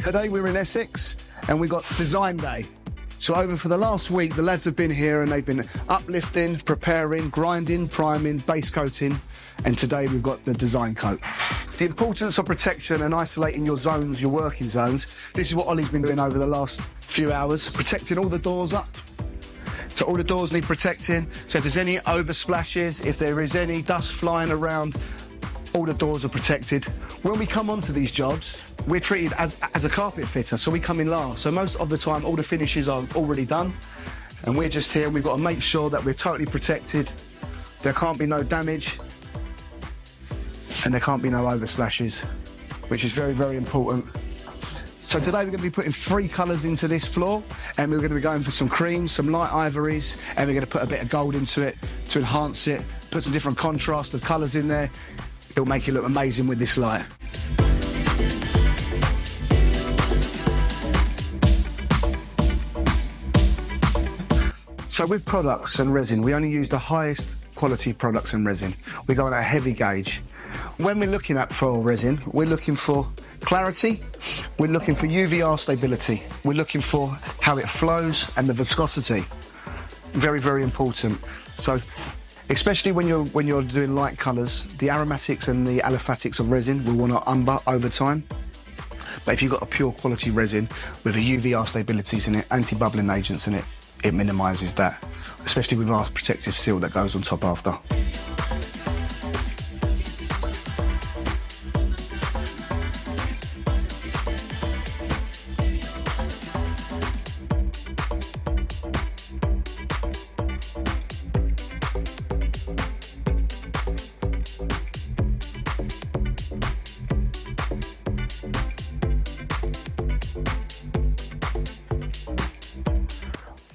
Today we're in Essex and we got design day. So over for the last week, the lads have been here and they've been uplifting, preparing, grinding, priming, base coating, and today we've got the design coat. The importance of protection and isolating your zones, your working zones. This is what Ollie's been doing over the last few hours, protecting all the doors up. So all the doors need protecting. So if there's any over splashes, if there is any dust flying around, all the doors are protected. When we come onto these jobs, we're treated as a carpet fitter, so we come in last. So most of the time, all the finishes are already done, and we're just here, and we've got to make sure that we're totally protected. There can't be no damage, and there can't be no oversplashes, which is very, very important. So today we're going to be putting 3 colours into this floor, and we're going to be going for some creams, some light ivories, and we're going to put a bit of gold into it to enhance it, put some different contrast of colours in there. It'll make it look amazing with this light. So with products and resin, we only use the highest quality products and resin. We go on a heavy gauge. When we're looking at foil resin, we're looking for clarity, we're looking for UVR stability, we're looking for how it flows and the viscosity. Very, very important. So especially when you're doing light colours, the aromatics and the aliphatics of resin will want to umber over time. But if you've got a pure quality resin with a UVR stabilities in it, anti-bubbling agents in it, it minimises that, especially with our protective seal that goes on top after.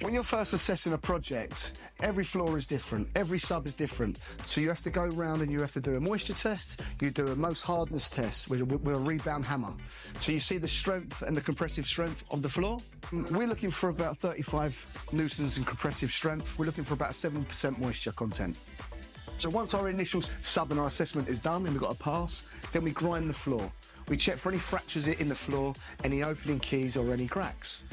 When you're first assessing a project, every floor is different, every sub is different. So you have to go around and you have to do a moisture test, you do a most hardness test with a rebound hammer. So you see the strength and the compressive strength of the floor. We're looking for about 35 newtons in compressive strength. We're looking for about 7% moisture content. So once our initial sub and our assessment is done and we've got a pass, then we grind the floor. We check for any fractures in the floor, any opening keys or any cracks.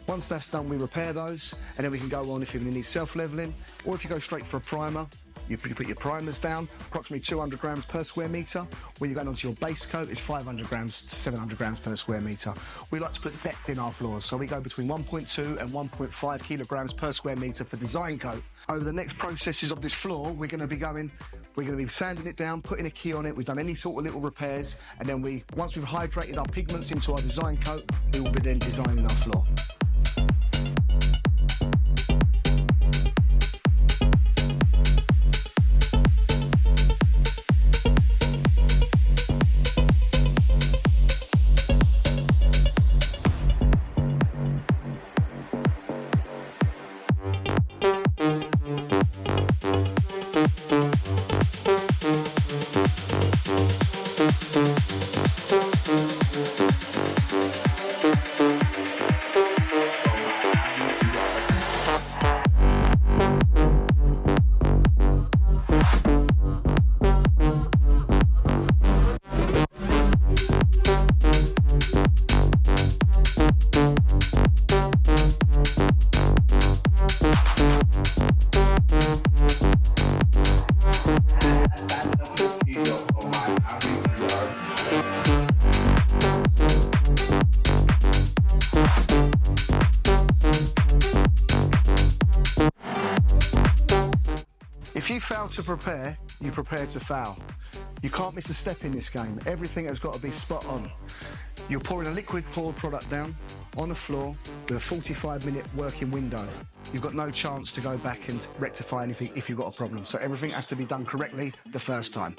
Once that's done, we repair those, and then we can go on if you need self-levelling, or if you go straight for a primer, you put your primers down, approximately 200 grams per square metre. When you're going onto your base coat, it's 500 grams to 700 grams per square metre. We like to put depth in our floors, so we go between 1.2 and 1.5 kilograms per square metre for design coat. Over the next processes of this floor, we're going to be sanding it down, putting a key on it. We've done any sort of little repairs, and then once we've hydrated our pigments into our design coat, we will be then designing our floor. If you fail to prepare, you prepare to foul. You can't miss a step in this game. Everything has got to be spot on. You're pouring a liquid poured product down on the floor with a 45-minute working window. You've got no chance to go back and rectify anything if you've got a problem. So everything has to be done correctly the first time.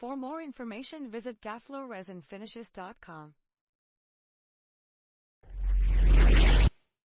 For more information, visit gafloresinfinishes.com.